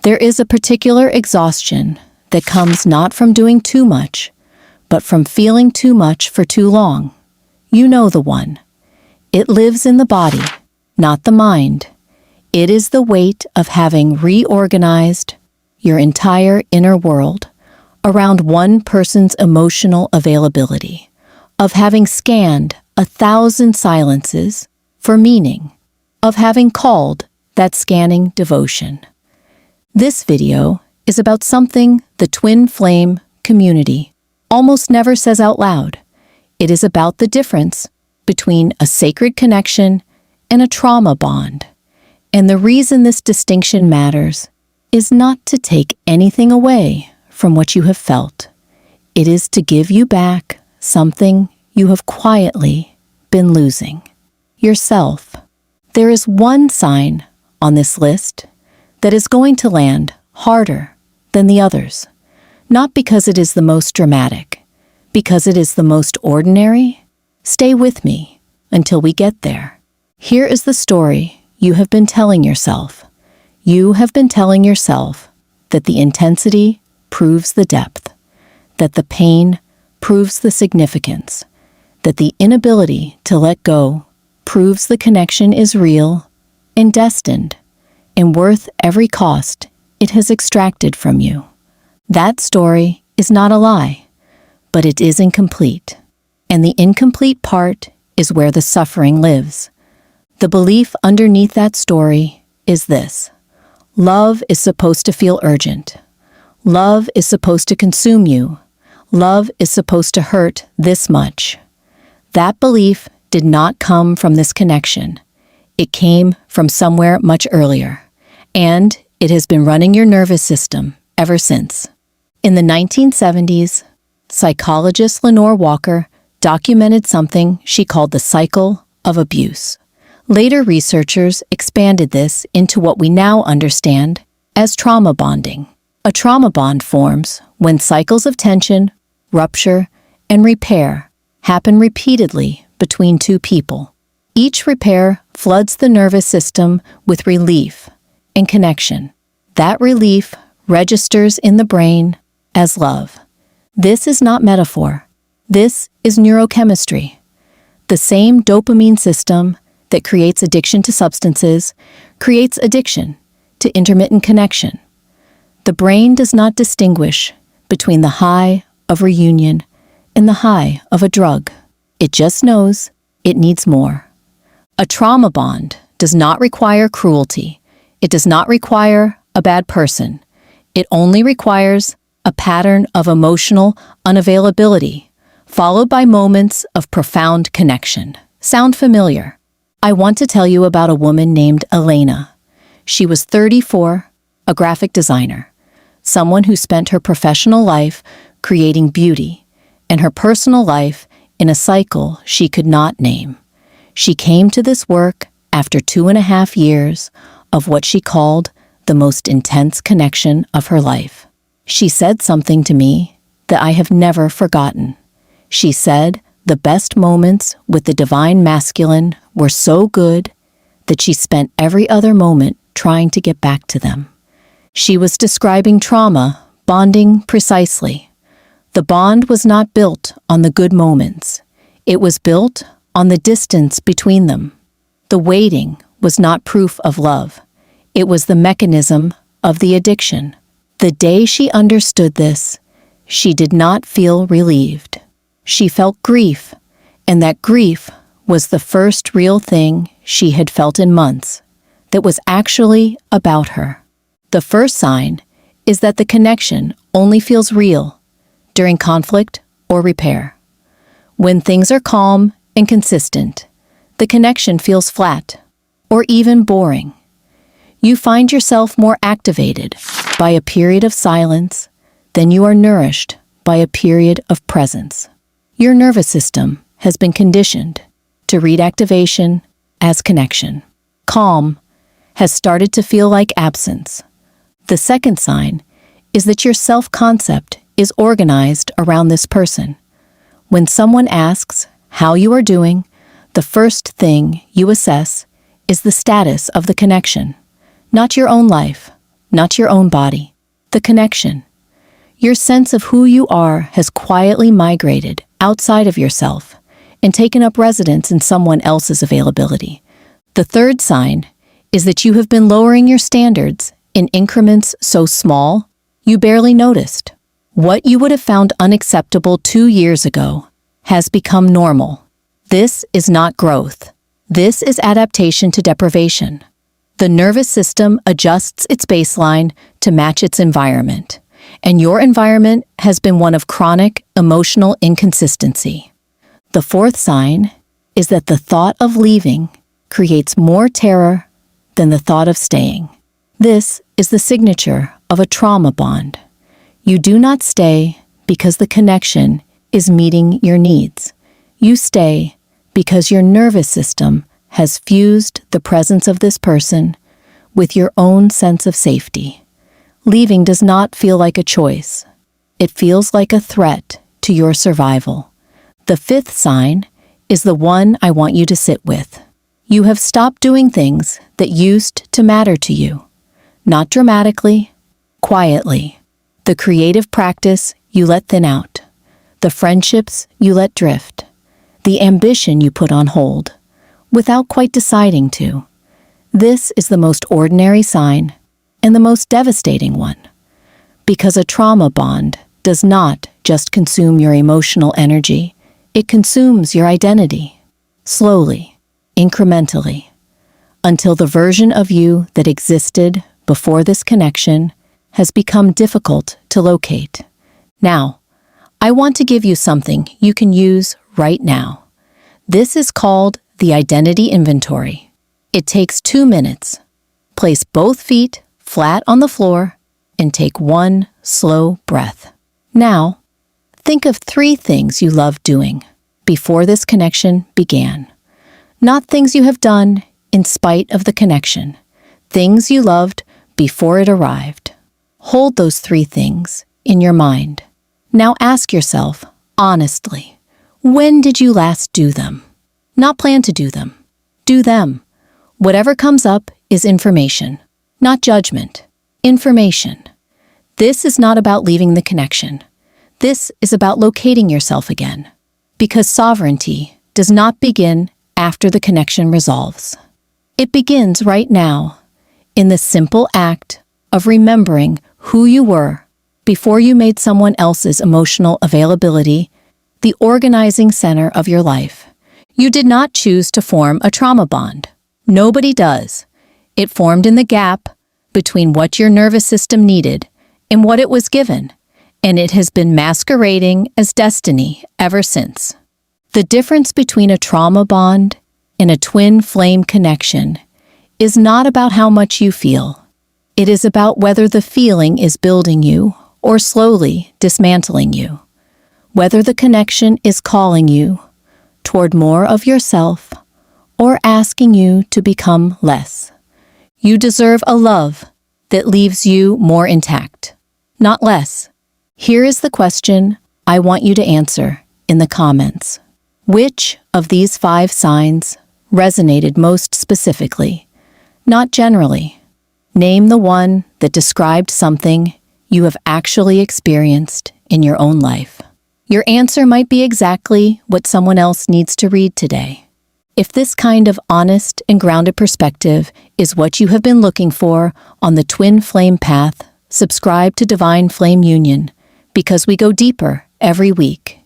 There is a particular exhaustion that comes not from doing too much, but from feeling too much for too long. You know the one. It lives in the body, not the mind. It is the weight of having reorganized your entire inner world around one person's emotional availability, of having scanned 1,000 silences for meaning, of having called that scanning devotion. This video is about something the twin flame community almost never says out loud. It is about the difference between a sacred connection and a trauma bond. And the reason this distinction matters is not to take anything away from what you have felt. It is to give you back something you have quietly been losing. Yourself. There is one sign on this list that is going to land harder than the others. Not because it is the most dramatic, because it is the most ordinary. Stay with me until we get there. Here is the story you have been telling yourself. You have been telling yourself that the intensity proves the depth, that the pain proves the significance, that the inability to let go proves the connection is real and destined and worth every cost it has extracted from you. That story is not a lie, but it is incomplete. And the incomplete part is where the suffering lives. The belief underneath that story is this: love is supposed to feel urgent. Love is supposed to consume you. Love is supposed to hurt this much. That belief did not come from this connection. It came from somewhere much earlier, and it has been running your nervous system ever since. In the 1970s, psychologist Lenore Walker documented something she called the cycle of abuse. Later researchers expanded this into what we now understand as trauma bonding. A trauma bond forms when cycles of tension, rupture, and repair happen repeatedly between two people. Each repair floods the nervous system with relief and connection. That relief registers in the brain as love. This is not metaphor. This is neurochemistry. The same dopamine system that creates addiction to substances creates addiction to intermittent connection. The brain does not distinguish between the high of reunion and the high of a drug. It just knows it needs more. A trauma bond does not require cruelty. It does not require a bad person. It only requires a pattern of emotional unavailability, followed by moments of profound connection. Sound familiar? I want to tell you about a woman named Elena. She was 34, a graphic designer, someone who spent her professional life creating beauty and her personal life in a cycle she could not name. She came to this work after 2.5 years of what she called the most intense connection of her life. She said something to me that I have never forgotten. She said the best moments with the divine masculine were so good that she spent every other moment trying to get back to them. She was describing trauma bonding precisely. The bond was not built on the good moments. It was built on the distance between them. The waiting was not proof of love. It was the mechanism of the addiction. The day she understood this, she did not feel relieved. She felt grief, and that grief was the first real thing she had felt in months that was actually about her. The first sign is that the connection only feels real during conflict or repair. When things are calm and consistent, the connection feels flat or even boring. You find yourself more activated by a period of silence than you are nourished by a period of presence. Your nervous system has been conditioned to read activation as connection. Calm has started to feel like absence. The second sign is that your self-concept is organized around this person. When someone asks how you are doing, the first thing you assess is the status of the connection, not your own life, not your own body. The connection. Your sense of who you are has quietly migrated outside of yourself and taken up residence in someone else's availability. The third sign is that you have been lowering your standards in increments so small you barely noticed. What you would have found unacceptable 2 years ago has become normal. This is not growth. This is adaptation to deprivation. The nervous system adjusts its baseline to match its environment, and your environment has been one of chronic emotional inconsistency. The fourth sign is that the thought of leaving creates more terror than the thought of staying. This is the signature of a trauma bond. You do not stay because the connection is meeting your needs. You stay because your nervous system has fused the presence of this person with your own sense of safety. Leaving does not feel like a choice. It feels like a threat to your survival. The fifth sign is the one I want you to sit with. You have stopped doing things that used to matter to you. Not dramatically, quietly. The creative practice you let thin out. The friendships you let drift. The ambition you put on hold, without quite deciding to. This is the most ordinary sign and the most devastating one, because a trauma bond does not just consume your emotional energy, it consumes your identity, slowly, incrementally, until the version of you that existed before this connection has become difficult to locate. Now, I want to give you something you can use right now. This is called the identity inventory. It takes 2 minutes. Place both feet flat on the floor and take one slow breath. Now, think of 3 things you loved doing before this connection began. Not things you have done in spite of the connection. Things you loved before it arrived. Hold those 3 things in your mind. Now ask yourself, honestly, when did you last do them? Not plan to do them. Do them. Whatever comes up is information, not judgment. Information. This is not about leaving the connection. This is about locating yourself again. Because sovereignty does not begin after the connection resolves. It begins right now, in the simple act of remembering who you were before you made someone else's emotional availability the organizing center of your life. You did not choose to form a trauma bond. Nobody does. It formed in the gap between what your nervous system needed and what it was given, and it has been masquerading as destiny ever since. The difference between a trauma bond and a twin flame connection is not about how much you feel. It is about whether the feeling is building you or slowly dismantling you. Whether the connection is calling you toward more of yourself or asking you to become less. You deserve a love that leaves you more intact, not less. Here is the question I want you to answer in the comments. Which of these 5 signs resonated most specifically, not generally? Name the one that described something you have actually experienced in your own life. Your answer might be exactly what someone else needs to read today. If this kind of honest and grounded perspective is what you have been looking for on the twin flame path, subscribe to Divine Flame Union, because we go deeper every week.